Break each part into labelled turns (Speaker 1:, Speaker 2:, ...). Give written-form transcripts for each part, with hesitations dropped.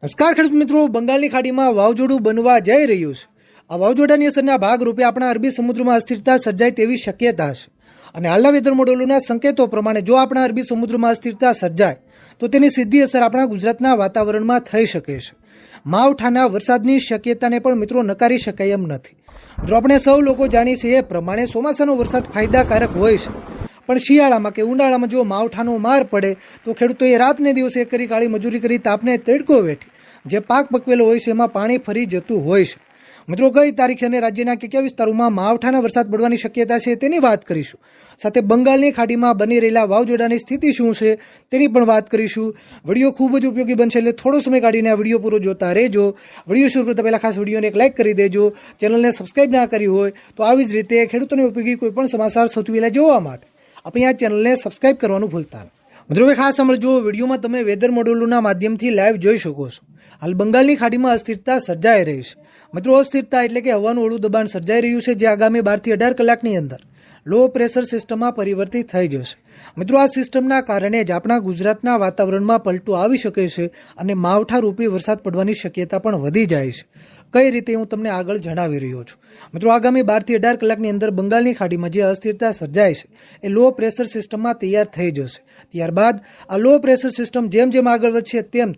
Speaker 1: નમસ્કાર ખેડૂત મિત્રો, બંગાળની ખાડીમાં વાવાઝોડું બનવા જઈ રહ્યું છે. આ વાવાઝોડાની અસરના ભાગરૂપે આપણા અરબી સમુદ્રમાં અસ્થિરતા સર્જાય તેવી શક્યતા છે. અને હાલના વેધર મોડેલોના સંકેતો પ્રમાણે જો આપણા અરબી સમુદ્રમાં અસ્થિરતા સર્જાય તો તેની સીધી અસર આપણા ગુજરાતના વાતાવરણમાં થઈ શકે છે. માવઠાના વરસાદની શક્યતાને પણ મિત્રો નકારી શકાય એમ નથી. મિત્રો આપણે સૌ લોકો જાણીએ છીએ એ પ્રમાણે ચોમાસાનો વરસાદ ફાયદાકારક હોય છે, પણ શિયાળામાં કે ઉનાળામાં જો માવઠાનો માર પડે તો ખેડૂતોએ રાતને દિવસે એક કરી કાળી મજૂરી કરી તાપને તડકો વેઠી જે પાક પકવેલો હોય છે એમાં પાણી ફરી જતું હોય છે. મિત્રો કઈ તારીખે અને રાજ્યના કયા વિસ્તારોમાં માવઠાના વરસાદ પડવાની શક્યતા છે તેની વાત કરીશું. સાથે બંગાળની ખાડીમાં બની રહેલા વાવાઝોડાની સ્થિતિ શું છે તેની પણ વાત કરીશું. વિડીયો ખૂબ જ ઉપયોગી બનશે, એટલે થોડો સમય કાઢીને આ વિડીયો પૂરો જોતા રહેજો. વિડીયો શરૂ કરતા પહેલાં ખાસ વિડીયોને એક લાઇક કરી દેજો. ચેનલને સબસ્ક્રાઇબ ના કરી હોય તો આવી જ રીતે ખેડૂતોને ઉપયોગી કોઈ પણ સમાચાર સૌથી પહેલાં જોવા માટે આપણી આ ચેનલને સબસ્ક્રાઇબ કરવાનું ભૂલતા નહીં. મિત્રો હવે ખાસ સાંભળજો, વિડીયોમાં તમે વેધર મોડેલોના માધ્યમથી લાઈવ જોઈ શકો છો. હાલ બંગાળની ખાડીમાં અસ્થિરતા સર્જાઈ રહી છે. મિત્રો અસ્થિરતા એટલે કે હવાનું હળવું દબાણ સર્જાઈ રહ્યું છે, જે આગામી 12 થી 18 કલાકની અંદર લો પ્રેશર સિસ્ટમમાં પરિવર્તિત થઈ જશે. મિત્રો આ સિસ્ટમના કારણે જ આપણા ગુજરાતના વાતાવરણમાં પલટો આવી શકે છે અને માવઠારૂપી વરસાદ પડવાની શક્યતા પણ વધી જાય છે. કઈ રીતે હું તમને આગળ જણાવી રહ્યો છું. મિત્રો આગામી 12 થી 18 કલાકની અંદર બંગાળની ખાડીમાં જે અસ્થિરતા સર્જાય છે એ લો પ્રેશર સિસ્ટમમાં તૈયાર થઈ જશે. ત્યારબાદ આ લો પ્રેશર સિસ્ટમ જેમ જેમ આગળ વધશે તેમ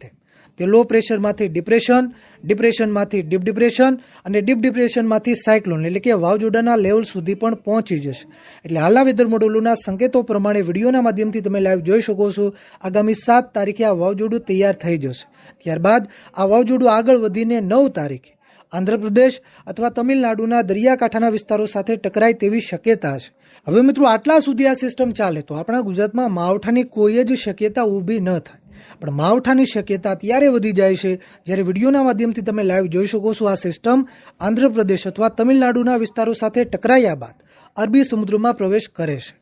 Speaker 1: તે લો પ્રેશરમાંથી ડિપ્રેશન, ડિપ્રેશનમાંથી ડીપ ડિપ્રેશન અને ડીપ ડિપ્રેશનમાંથી સાયક્લોન એટલે કે વાવાઝોડાના લેવલ સુધી પણ પહોંચી જશે. એટલે હાલના વેધર મોડેલોના સંકેતો પ્રમાણે વિડીયોના માધ્યમથી તમે લાઈવ જોઈ શકો છો. આગામી 7 તારીખે આ વાવાઝોડું તૈયાર થઈ જશે. ત્યારબાદ આ વાવાઝોડું આગળ વધીને 9 તારીખે આંધ્રપ્રદેશ અથવા તમિલનાડુના દરિયાકાંઠાના વિસ્તારો સાથે ટકરાય તેવી શક્યતા છે. હવે મિત્રો આટલા સુધી આ સિસ્ટમ ચાલે તો આપણા ગુજરાતમાં માવઠાની કોઈ જ શક્યતા ઊભી ન થાય. પણ માવઠાની શક્યતા ત્યારે વધી જાય છે જ્યારે વિડીયોના માધ્યમથી તમે લાઈવ જોઈ શકો છો આ સિસ્ટમ આંધ્રપ્રદેશ અથવા તમિલનાડુના વિસ્તારો સાથે ટકરાયા બાદ અરબી સમુદ્રમાં પ્રવેશ કરે છે.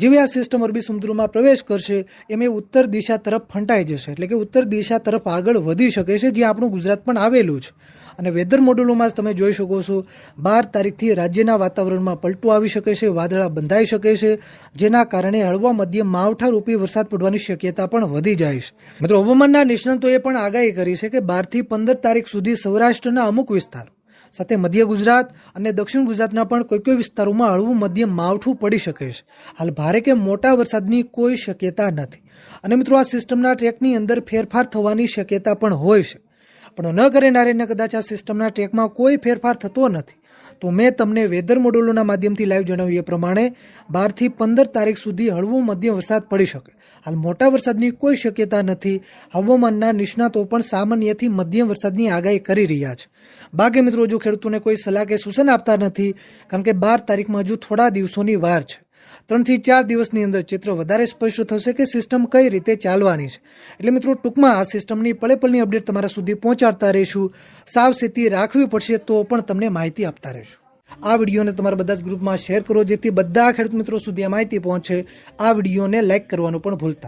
Speaker 1: જેવી આ સિસ્ટમ અરબી સમુદ્રમાં પ્રવેશ કરશે એમ એ ઉત્તર દિશા તરફ ફંટાઈ જશે, એટલે કે ઉત્તર દિશા તરફ આગળ વધી શકે છે, જ્યાં આપણું ગુજરાત પણ આવેલું છે. અને વેધર મોડેલોમાં જ તમે જોઈ શકો છો 12 તારીખથી રાજ્યના વાતાવરણમાં પલટો આવી શકે છે, વાદળા બંધાઈ શકે છે, જેના કારણે હળવા મધ્યમ માવઠારૂપી વરસાદ પડવાની શક્યતા પણ વધી જાય છે. મિત્રો હવામાનના નિષ્ણાતોએ પણ આગાહી કરી છે કે 12 થી 15 તારીખ સુધી સૌરાષ્ટ્રના અમુક વિસ્તારો સાથે મધ્ય ગુજરાત અને દક્ષિણ ગુજરાતના પણ કોઈ વિસ્તારોમાં હળવું મધ્યમ માવઠું પડી શકે છે. હાલ ભારે કે મોટા વરસાદની કોઈ શક્યતા નથી. અને મિત્રો આ સિસ્ટમના ટ્રેકની અંદર ફેરફાર થવાની શક્યતા પણ હોય છે, પણ ન કરે નારે કદાચ આ સિસ્ટમના ટ્રેકમાં કોઈ ફેરફાર થતો નથી તો મેં તમને વેધર મોડેલોના માધ્યમથી લાઈવ જણાવ્યું એ પ્રમાણે 12 થી 15 તારીખ સુધી હળવું મધ્યમ વરસાદ પડી શકે. હાલ મોટા વરસાદની કોઈ શક્યતા નથી. હવામાનના નિષ્ણાતો પણ સામાન્યથી મધ્યમ વરસાદની આગાહી કરી રહ્યા છે. બાકી મિત્રો જો ખેડૂતોને કોઈ સલાહ કે સૂચન આપતા નથી, કારણ કે 12 તારીખમાં હજુ થોડા દિવસોની વાર છે. 3 થી 4 દિવસની અંદર ચિત્ર વધારે સ્પષ્ટ થશે કે સિસ્ટમ કઈ રીતે ચાલવાની છે. એટલે મિત્રો ટૂંકમાં આ સિસ્ટમની પળેપળની અપડેટ તમારા સુધી પહોંચાડતા રહીશું. સાવચેતી રાખવી પડશે તો પણ તમને માહિતી આપતા રહીશું. આ વિડીયોને તમારા બધા જ ગ્રુપમાં શેર કરો, જેથી બધા ખેડૂત મિત્રો સુધી આ માહિતી પહોંચે. આ વિડીયોને લાઇક કરવાનું પણ ભૂલતા